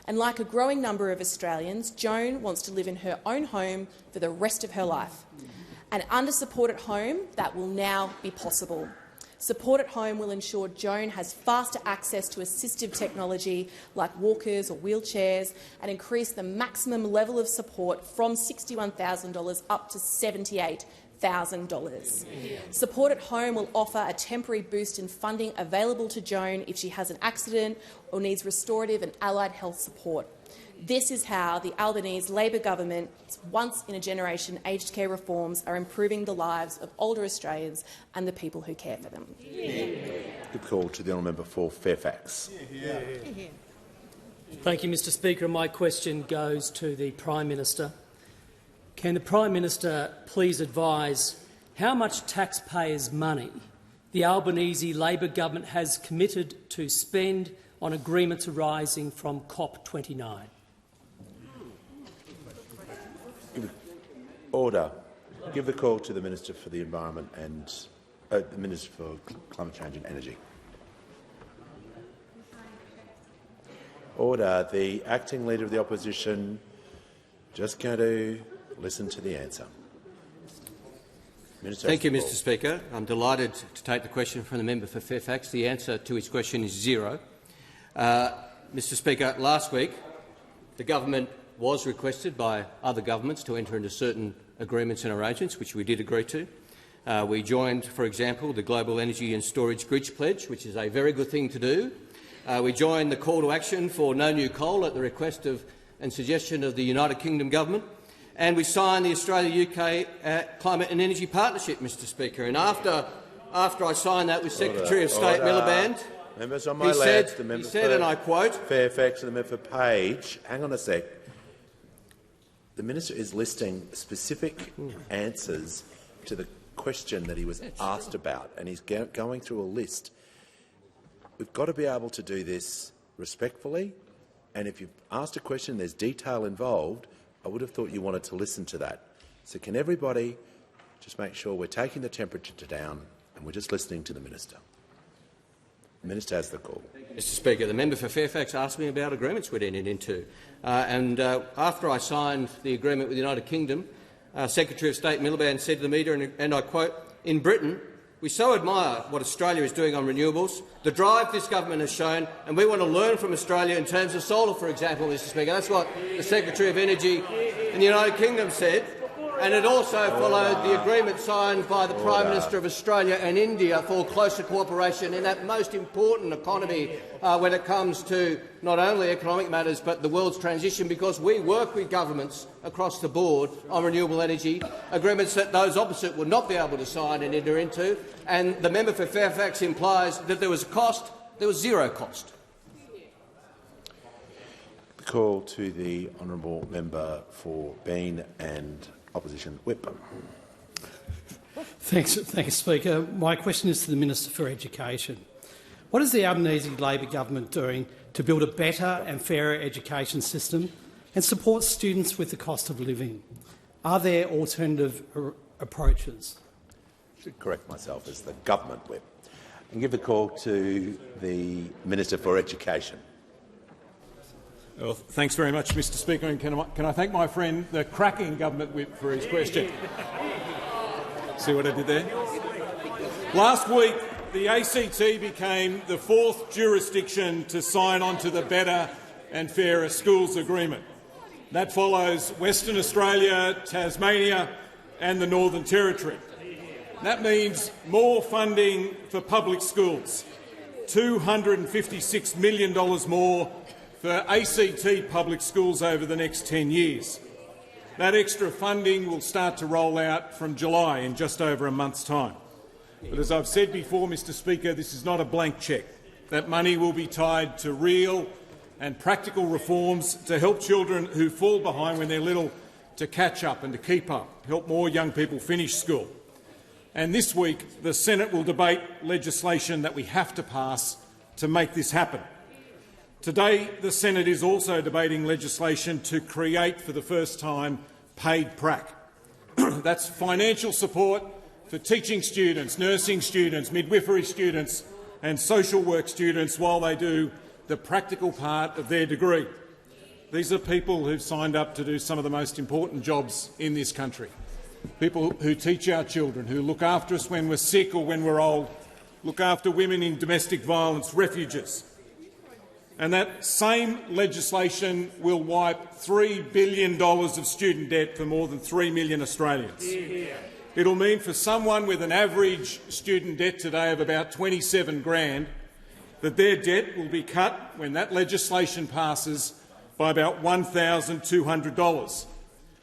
And like a growing number of Australians, Joan wants to live in her own home for the rest of her life. And under Support at Home, that will now be possible. Support at Home will ensure Joan has faster access to assistive technology like walkers or wheelchairs and increase the maximum level of support from $61,000 up to $78,000. Support at Home will offer a temporary boost in funding available to Joan if she has an accident or needs restorative and allied health support. This is how the Albanese Labor government's once-in-a-generation aged care reforms are improving the lives of older Australians and the people who care for them. Good call to the honourable member for Fairfax. Thank you, Mr Speaker. My question goes to the Prime Minister. Can the Prime Minister please advise how much taxpayers' money the Albanese Labor government has committed to spend on agreements arising from COP29? Order. Give the call to the Minister for the Environment and the Minister for Climate Change and Energy. Order. The acting Leader of the Opposition just going to listen to the answer. Minister, thank you, Mr Speaker. I'm delighted to take the question from the member for Fairfax. The answer to his question is zero. Mr Speaker, last week the government was requested by other governments to enter into certain agreements and arrangements, which we did agree to. We joined, for example, the Global Energy and Storage Bridge Pledge, which is a very good thing to do. We joined the call to action for no new coal at the request of and suggestion of the United Kingdom government. And we signed the Australia-UK Climate and Energy Partnership, Mr Speaker. And after I signed that with Secretary of State Miliband, members on my left, the member he said, and I quote, Fairfax and the member for Page, hang on a sec. The minister is listing specific answers to the question that he was asked about, and he's going through a list. we've got to be able to do this respectfully, and if you've asked a question, there's detail involved, I would have thought you wanted to listen to that. So can everybody just make sure we're taking the temperature down and we're just listening to the Minister? The Minister has the call. Mr Speaker, the member for Fairfax asked me about agreements we'd entered into. After I signed the agreement with the United Kingdom, Secretary of State Miliband said to the media, and I quote, "In Britain, we so admire what Australia is doing on renewables, the drive this government has shown, and we want to learn from Australia in terms of solar, for example, Mr Speaker." That's what the Secretary of Energy in the United Kingdom said. And it also followed the agreement signed by the Prime Minister of Australia and India for closer cooperation in that most important economy when it comes to not only economic matters but the world's transition, because we work with governments across the board on renewable energy, agreements that those opposite would not be able to sign and enter into. And the member for Fairfax implies that there was a cost. There was zero cost. The call to the honourable member for Bean and Opposition Whip. Thanks, Speaker. My question is to the Minister for Education. What is the Albanese Labor government doing to build a better and fairer education system and support students with the cost of living? Are there alternative approaches? I should correct myself as the government whip and give the call to the Minister for Education. Well, thanks very much, Mr Speaker, and can I thank my friend, the cracking government whip, for his question. See what I did there? Last week, the ACT became the 4th jurisdiction to sign on to the Better and Fairer Schools Agreement. That follows Western Australia, Tasmania and the Northern Territory. That means more funding for public schools, $256 million more for ACT public schools over the next 10 years. That extra funding will start to roll out from July in just over a month's time. But as I've said before, Mr Speaker, this is not a blank cheque. That money will be tied to real and practical reforms to help children who fall behind when they're little to catch up and to keep up, help more young people finish school. And this week, the Senate will debate legislation that we have to pass to make this happen. Today, the Senate is also debating legislation to create, for the first time, paid prac. That's financial support for teaching students, nursing students, midwifery students and social work students while they do the practical part of their degree. These are people who've signed up to do some of the most important jobs in this country. People who teach our children, who look after us when we're sick or when we're old, look after women in domestic violence, refugees. And that same legislation will wipe $3 billion of student debt for more than 3 million Australians. It'll mean for someone with an average student debt today of about $27,000 that their debt will be cut, when that legislation passes, by about $1,200.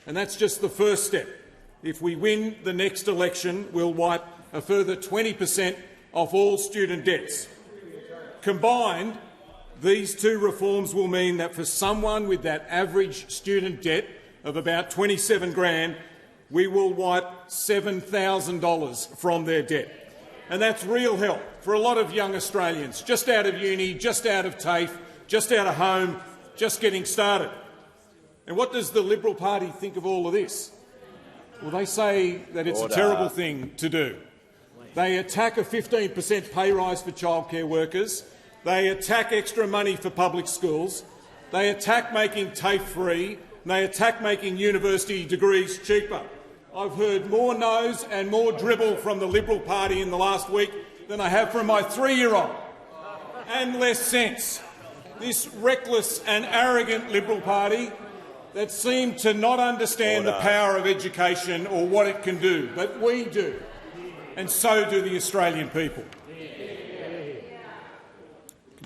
And that's just the first step. If we win the next election, we'll wipe a further 20% off all student debts. Combined, these two reforms will mean that for someone with that average student debt of about $27,000, we will wipe $7,000 from their debt. And that's real help for a lot of young Australians, just out of uni, just out of TAFE, just out of home, just getting started. And what does the Liberal Party think of all of this? Well, they say that it's a terrible thing to do. They attack a 15% pay rise for childcare workers. They attack extra money for public schools. They attack making TAFE free. And they attack making university degrees cheaper. I've heard more no's and more dribble from the Liberal Party in the last week than I have from my 3-year-old, and less sense. This reckless and arrogant Liberal Party that seem to not understand the power of education or what it can do, but we do, and so do the Australian people.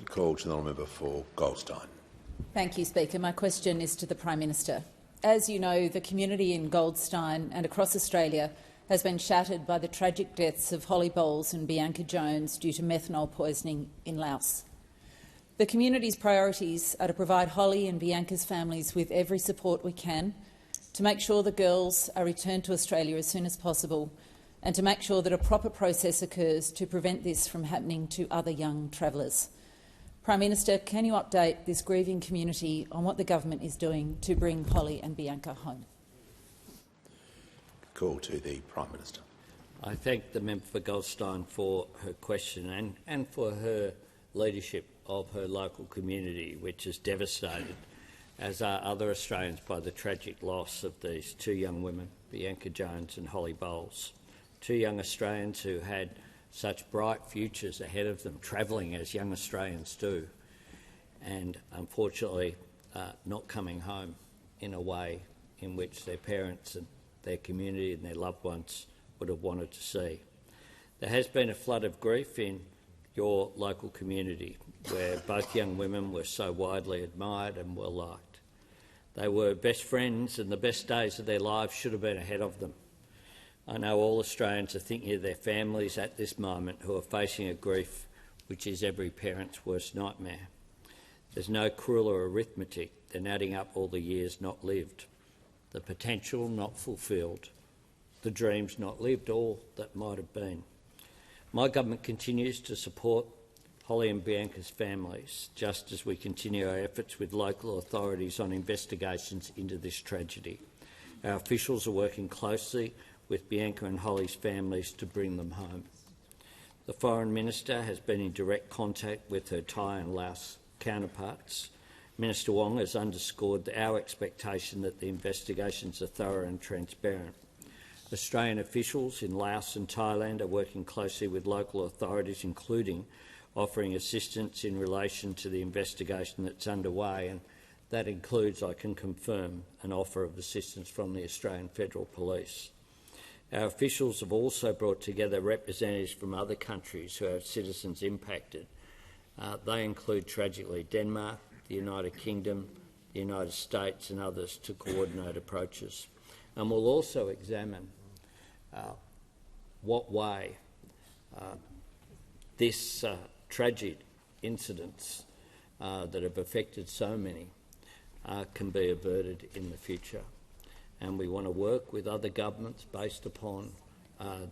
Call to the member for Goldstein. Thank you, Speaker. My question is to the Prime Minister. As you know, the community in Goldstein and across Australia has been shattered by the tragic deaths of Holly Bowles and Bianca Jones due to methanol poisoning in Laos. The community's priorities are to provide Holly and Bianca's families with every support we can, to make sure the girls are returned to Australia as soon as possible, and to make sure that a proper process occurs to prevent this from happening to other young travellers. Prime Minister, can you update this grieving community on what the government is doing to bring Holly and Bianca home? Call to the Prime Minister. I thank the member for Goldstein for her question and for her leadership of her local community, which is devastated, as are other Australians, by the tragic loss of these two young women, Bianca Jones and Holly Bowles, two young Australians who had such bright futures ahead of them, travelling as young Australians do, and unfortunately not coming home in a way in which their parents and their community and their loved ones would have wanted to see. There has been a flood of grief in your local community, where both young women were so widely admired and well liked. They were best friends, and the best days of their lives should have been ahead of them. I know all Australians are thinking of their families at this moment who are facing a grief which is every parent's worst nightmare. There's no crueler arithmetic than adding up all the years not lived, the potential not fulfilled, the dreams not lived, all that might have been. My government continues to support Holly and Bianca's families, just as we continue our efforts with local authorities on investigations into this tragedy. Our officials are working closely with Bianca and Holly's families to bring them home. The Foreign Minister has been in direct contact with her Thai and Laos counterparts. Minister Wong has underscored our expectation that the investigations are thorough and transparent. Australian officials in Laos and Thailand are working closely with local authorities, including offering assistance in relation to the investigation that's underway, and that includes, I can confirm, an offer of assistance from the Australian Federal Police. Our officials have also brought together representatives from other countries who have citizens impacted. They include, tragically, Denmark, the United Kingdom, the United States and others, to coordinate approaches. And we'll also examine what way this tragic incidents that have affected so many can be averted in the future. And we want to work with other governments based upon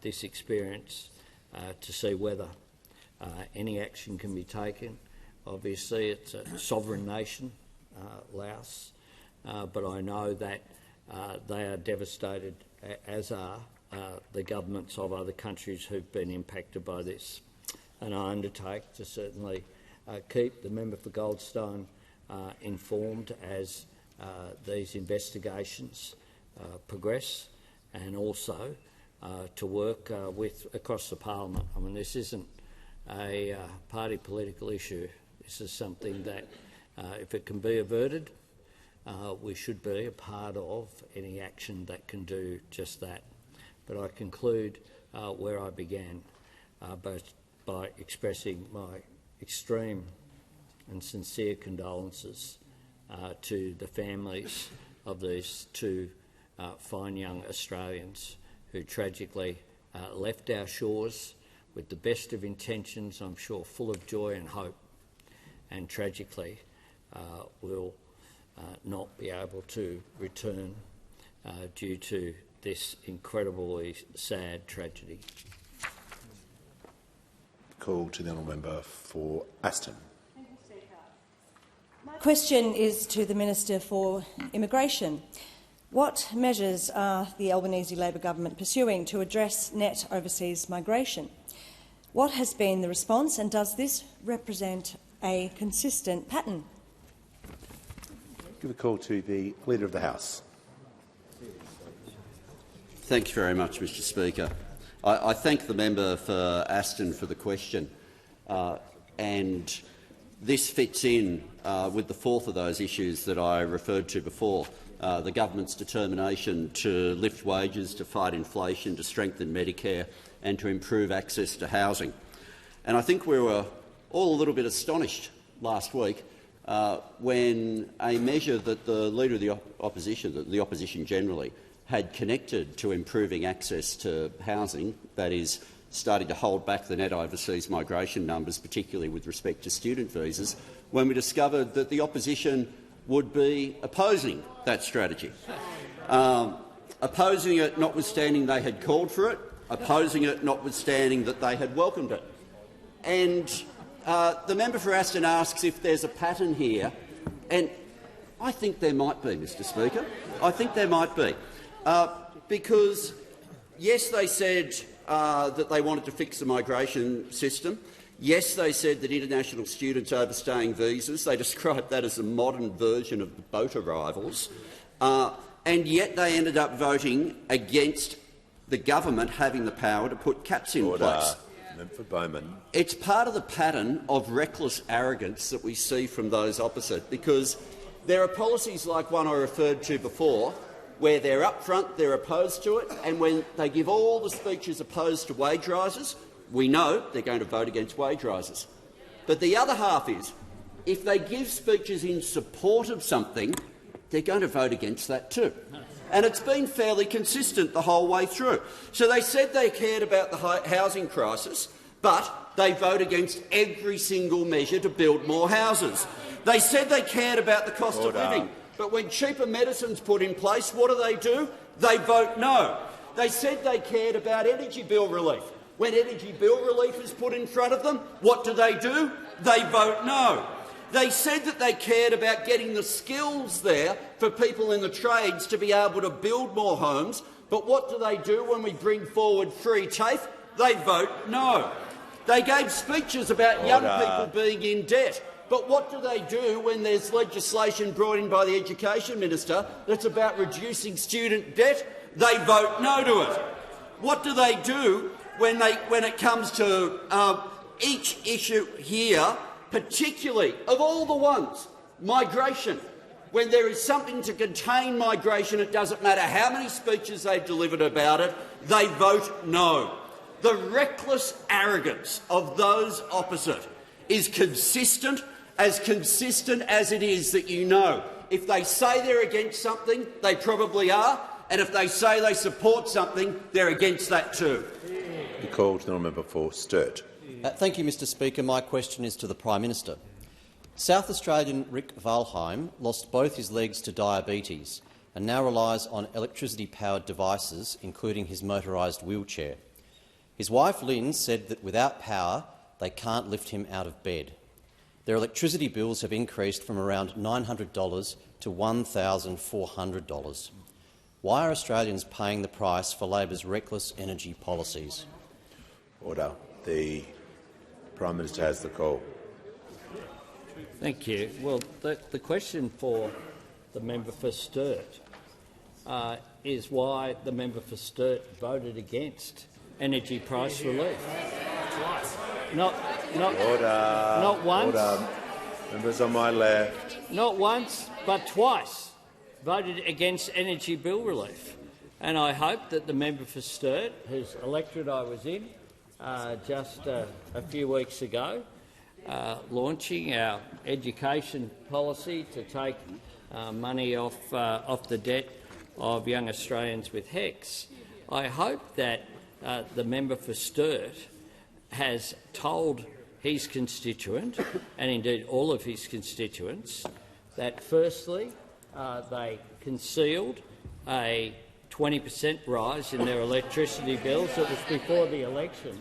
this experience to see whether any action can be taken. Obviously, it's a sovereign nation, Laos, but I know that they are devastated, as are the governments of other countries who've been impacted by this. And I undertake to certainly keep the member for Goldstein informed as these investigations progress, and also to work across the parliament. I mean, this isn't a party political issue. This is something that, if it can be averted, we should be a part of any action that can do just that. But I conclude where I began, by expressing my extreme and sincere condolences to the families of these two fine young Australians who tragically left our shores with the best of intentions, I'm sure full of joy and hope, and tragically will not be able to return due to this incredibly sad tragedy. Call to the honourable member for Aston. My question is to the Minister for Immigration. What measures are the Albanese Labor government pursuing to address net overseas migration? What has been the response, and does this represent a consistent pattern? Give a call to the Leader of the House. Thank you very much, Mr Speaker. I thank the member for Aston for the question, and this fits in with the fourth of those issues that I referred to before, the government's determination to lift wages, to fight inflation, to strengthen Medicare and to improve access to housing. And I think we were all a little bit astonished last week when a measure that the Leader of the Opposition generally, had connected to improving access to housing, that is, starting to hold back the net overseas migration numbers, particularly with respect to student visas, when we discovered that the opposition would be opposing that strategy. Opposing it notwithstanding they had called for it, opposing it notwithstanding that they had welcomed it. And The member for Aston asks if there's a pattern here, and I think there might be, Mr Speaker. I think there might be. Because, yes, they said that they wanted to fix the migration system. Yes, they said that international students overstaying visas, they described that as a modern version of the boat arrivals, and yet they ended up voting against the government having the power to put caps in place. For Bowman. It's part of the pattern of reckless arrogance that we see from those opposite, because there are policies like one I referred to before, where they're up front, they're opposed to it, and when they give all the speeches opposed to wage rises, we know they're going to vote against wage rises. But the other half is, if they give speeches in support of something, they're going to vote against that too. And it's been fairly consistent the whole way through. So they said they cared about the housing crisis, but they vote against every single measure to build more houses. They said they cared about the cost of living, but when cheaper medicine's put in place, what do? They vote no. They said they cared about energy bill relief. When energy bill relief is put in front of them, what do? They vote no. They said that they cared about getting the skills there for people in the trades to be able to build more homes, but what do when we bring forward free TAFE? They vote no. They gave speeches about young people being in debt, but what do when there's legislation brought in by the Education Minister that's about reducing student debt? They vote no to it. What do they do when it comes to each issue here, particularly of all the ones, migration? When there is something to contain migration, it doesn't matter how many speeches they've delivered about it, they vote no. The reckless arrogance of those opposite is consistent as it is that you know. If they say they're against something, they probably are, and if they say they support something, they're against that too. You called the member for Sturt. Thank you, Mr Speaker. My question is to the Prime Minister. South Australian Rick Valheim lost both his legs to diabetes and now relies on electricity-powered devices, including his motorised wheelchair. His wife Lynn said that without power they can't lift him out of bed. Their electricity bills have increased from around $900 to $1,400. Why are Australians paying the price for Labor's reckless energy policies? Order. The Prime Minister has the call. Thank you. Well, the question for the member for Sturt is why the member for Sturt voted against energy price relief. Not once. Order. Members on my left. Not once, but twice voted against energy bill relief. And I hope that the member for Sturt, whose electorate I was in just a few weeks ago, launching our education policy to take money off the debt of young Australians with HECS. I hope that the member for Sturt has told his constituent, and indeed all of his constituents, that firstly they concealed a 20% rise in their electricity bills. It was before the election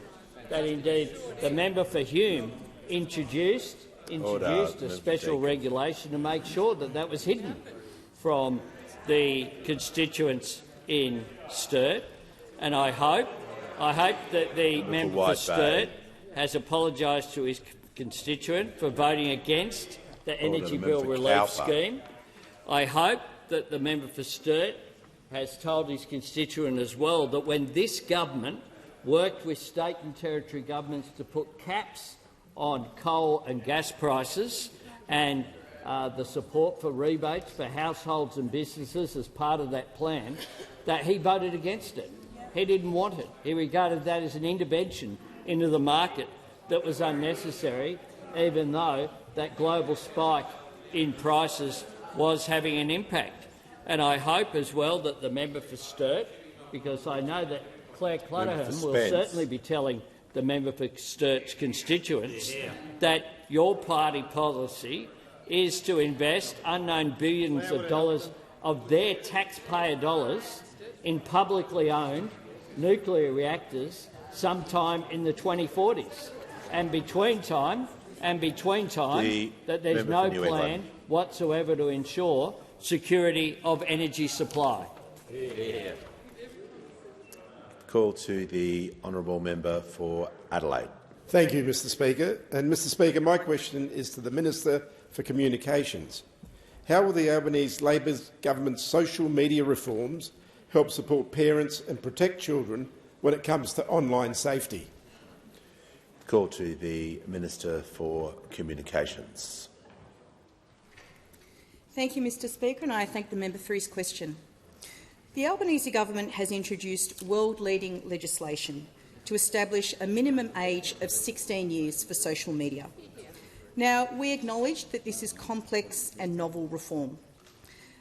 that indeed the member for Hume introduced a special regulation to make sure that that was hidden from the constituents in Sturt. And I hope that the member for Sturt has apologised to his constituent for voting against the energy bill relief scheme. I hope that the member for Sturt has told his constituent as well that when this government worked with state and territory governments to put caps on coal and gas prices and the support for rebates for households and businesses as part of that plan, that he voted against it. He didn't want it. He regarded that as an intervention into the market that was unnecessary, even though that global spike in prices was having an impact. And I hope as well that the member for Sturt, because I know that Claire Clutterham will certainly be telling the member for Sturt's constituents that your party policy is to invest unknown billions of dollars of their taxpayer dollars in publicly owned nuclear reactors sometime in the 2040s. And between time, and between time that there's member no for New plan England whatsoever to ensure security of energy supply. Call to the honourable member for Adelaide. Thank you, Mr Speaker. And Mr Speaker, my question is to the Minister for Communications. How will the Albanese Labor government's social media reforms help support parents and protect children when it comes to online safety? Call to the Minister for Communications. Thank you, Mr Speaker, and I thank the member for his question. The Albanese government has introduced world-leading legislation to establish a minimum age of 16 years for social media. Now, we acknowledge that this is complex and novel reform.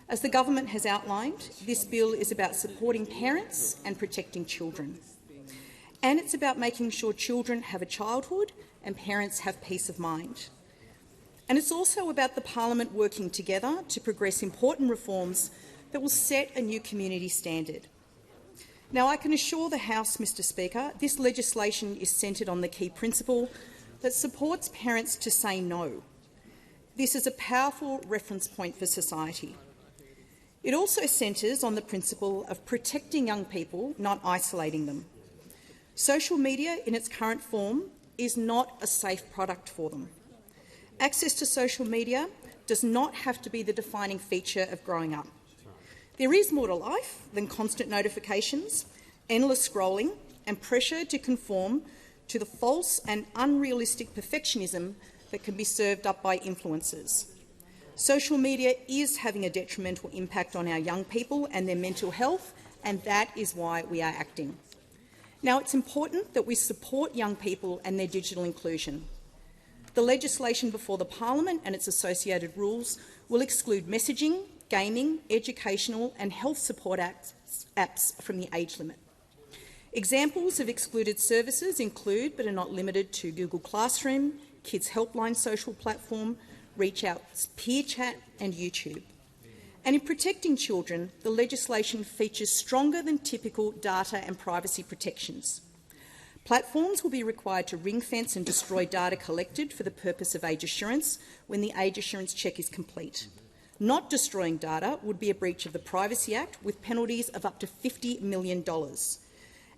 As the government has outlined, this bill is about supporting parents and protecting children. And it's about making sure children have a childhood and parents have peace of mind. And it's also about the parliament working together to progress important reforms that will set a new community standard. Now, I can assure the House, Mr Speaker, this legislation is centred on the key principle that supports parents to say no. This is a powerful reference point for society. It also centres on the principle of protecting young people, not isolating them. Social media in its current form is not a safe product for them. Access to social media does not have to be the defining feature of growing up. There is more to life than constant notifications, endless scrolling and pressure to conform to the false and unrealistic perfectionism that can be served up by influencers. Social media is having a detrimental impact on our young people and their mental health, and that is why we are acting. Now, it's important that we support young people and their digital inclusion. The legislation before the Parliament and its associated rules will exclude messaging, gaming, educational and health support apps from the age limit. Examples of excluded services include, but are not limited to, Google Classroom, Kids Helpline social platform, Reach Out's Peer Chat and YouTube. And in protecting children, the legislation features stronger than typical data and privacy protections. Platforms will be required to ring-fence and destroy data collected for the purpose of age assurance when the age assurance check is complete. Not destroying data would be a breach of the Privacy Act with penalties of up to $50 million.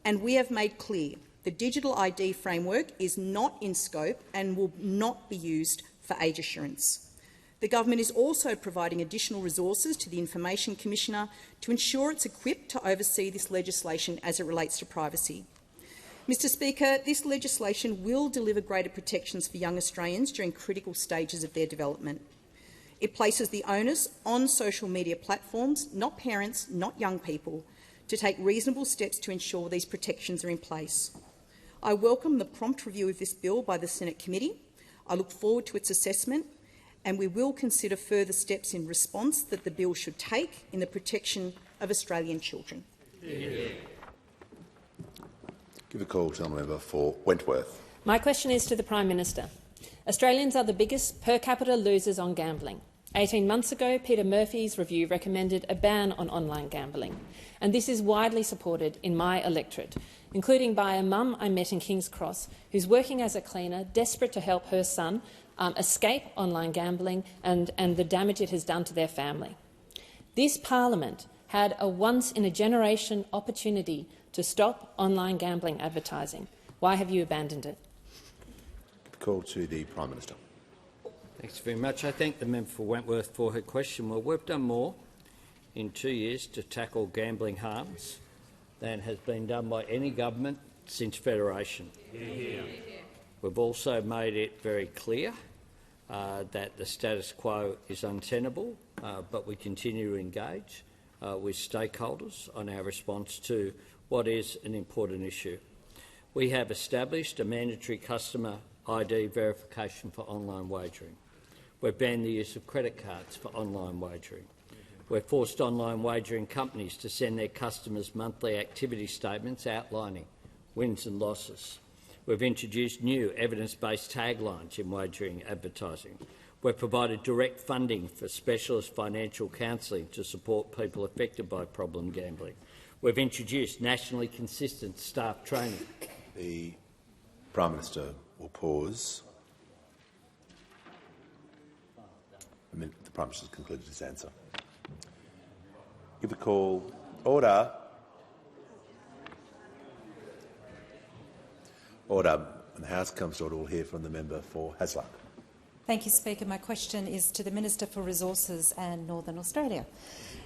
And we have made clear the digital ID framework is not in scope and will not be used for age assurance. The government is also providing additional resources to the Information Commissioner to ensure it's equipped to oversee this legislation as it relates to privacy. Mr Speaker, this legislation will deliver greater protections for young Australians during critical stages of their development. It places the onus on social media platforms, not parents, not young people, to take reasonable steps to ensure these protections are in place. I welcome the prompt review of this bill by the Senate committee. I look forward to its assessment, and we will consider further steps in response that the bill should take in the protection of Australian children. Give a call to the member for Wentworth. My question is to the Prime Minister. Australians are the biggest per capita losers on gambling. 18 months ago, Peter Murphy's review recommended a ban on online gambling, and this is widely supported in my electorate, including by a mum I met in King's Cross who's working as a cleaner, desperate to help her son escape online gambling and the damage it has done to their family. This parliament had a once-in-a-generation opportunity to stop online gambling advertising. Why have you abandoned it? Call to the Prime Minister. Thanks very much. I thank the member for Wentworth for her question. Well, we've done more in 2 years to tackle gambling harms than has been done by any government since Federation. We've also made it very clear that the status quo is untenable, but we continue to engage with stakeholders on our response to what is an important issue. We have established a mandatory customer ID verification for online wagering. We've banned the use of credit cards for online wagering. We've forced online wagering companies to send their customers monthly activity statements outlining wins and losses. We've introduced new evidence-based taglines in wagering advertising. We've provided direct funding for specialist financial counselling to support people affected by problem gambling. We've introduced nationally consistent staff training. The Prime Minister will pause. The Prime Minister has concluded his answer. Give a call. Order. Order. And the House comes to order. We'll hear from the member for Hasluck. Thank you, Speaker. My question is to the Minister for Resources and Northern Australia.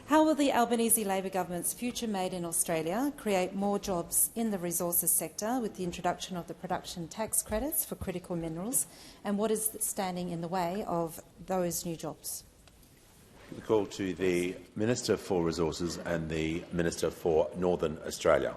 How will the Albanese Labor government's Future Made in Australia create more jobs in the resources sector with the introduction of the production tax credits for critical minerals, and what is standing in the way of those new jobs? The call to the Minister for Resources and the Minister for Northern Australia.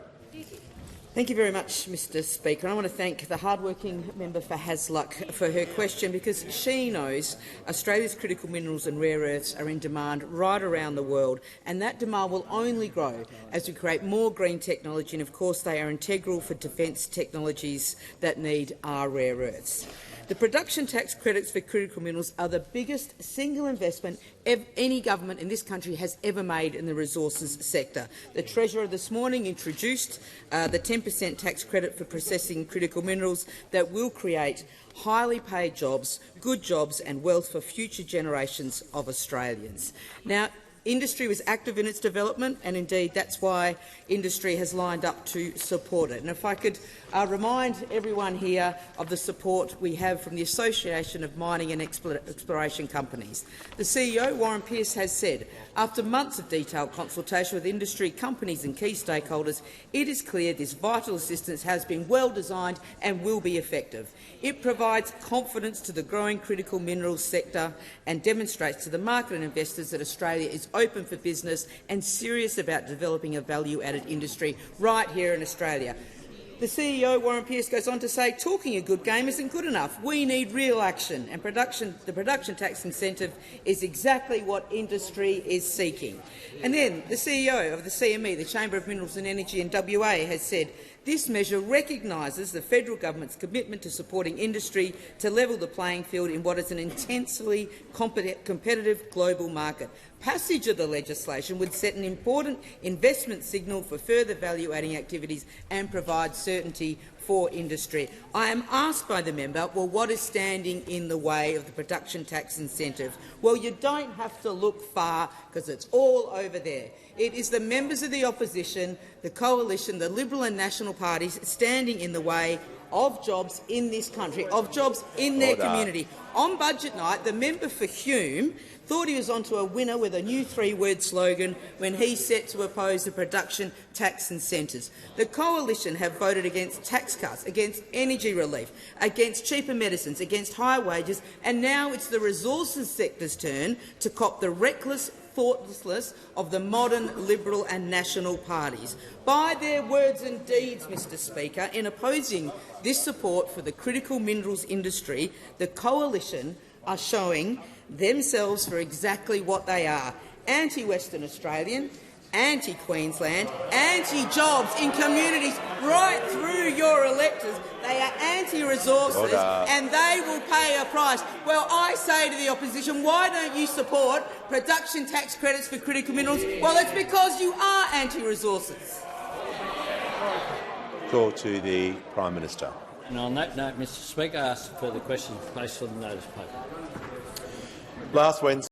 Thank you very much, Mr Speaker. I want to thank the hard-working member for Hasluck for her question, because she knows Australia's critical minerals and rare earths are in demand right around the world, and that demand will only grow as we create more green technology, and of course they are integral for defence technologies that need our rare earths. The production tax credits for critical minerals are the biggest single investment any government in this country has ever made in the resources sector. The Treasurer this morning introduced the 10% tax credit for processing critical minerals that will create highly paid jobs, good jobs and wealth for future generations of Australians. Now, industry was active in its development, and indeed that's why industry has lined up to support it. And if I could remind everyone here of the support we have from the Association of Mining and Exploration Companies. The CEO, Warren Pearce, has said, after months of detailed consultation with industry, companies and key stakeholders, it is clear this vital assistance has been well designed and will be effective. It provides confidence to the growing critical minerals sector and demonstrates to the market and investors that Australia is open for business and serious about developing a value-added industry right here in Australia. The CEO, Warren Pearce, goes on to say, talking a good game isn't good enough. We need real action, and the production tax incentive is exactly what industry is seeking. And then the CEO of the CME, the Chamber of Minerals and Energy in WA, has said, this measure recognises the federal government's commitment to supporting industry to level the playing field in what is an intensely competitive global market. Passage of the legislation would set an important investment signal for further value-adding activities and provide certainty for industry. I am asked by the member, well, what is standing in the way of the production tax incentive? Well, you don't have to look far, because it's all over there. It is the members of the opposition, the coalition, the Liberal and National parties standing in the way of jobs in this country, of jobs in their community. On budget night, the member for Hume thought he was onto a winner with a new three-word slogan when he set to oppose the production tax incentives. The coalition have voted against tax cuts, against energy relief, against cheaper medicines, against higher wages, and now it's the resources sector's turn to cop the reckless thoughtlessness of the modern Liberal and National parties. By their words and deeds, Mr Speaker, in opposing this support for the critical minerals industry, the coalition are showing themselves for exactly what they are: anti-Western Australian, anti-Queensland, anti-jobs in communities right through your electors. They are anti-resources and they will pay a price. Well, I say to the opposition, why don't you support production tax credits for critical minerals? Well, it's because you are anti-resources. Call to the Prime Minister. And on that note, Mr Speaker, I ask further questions based on the notice paper. Last Wednesday,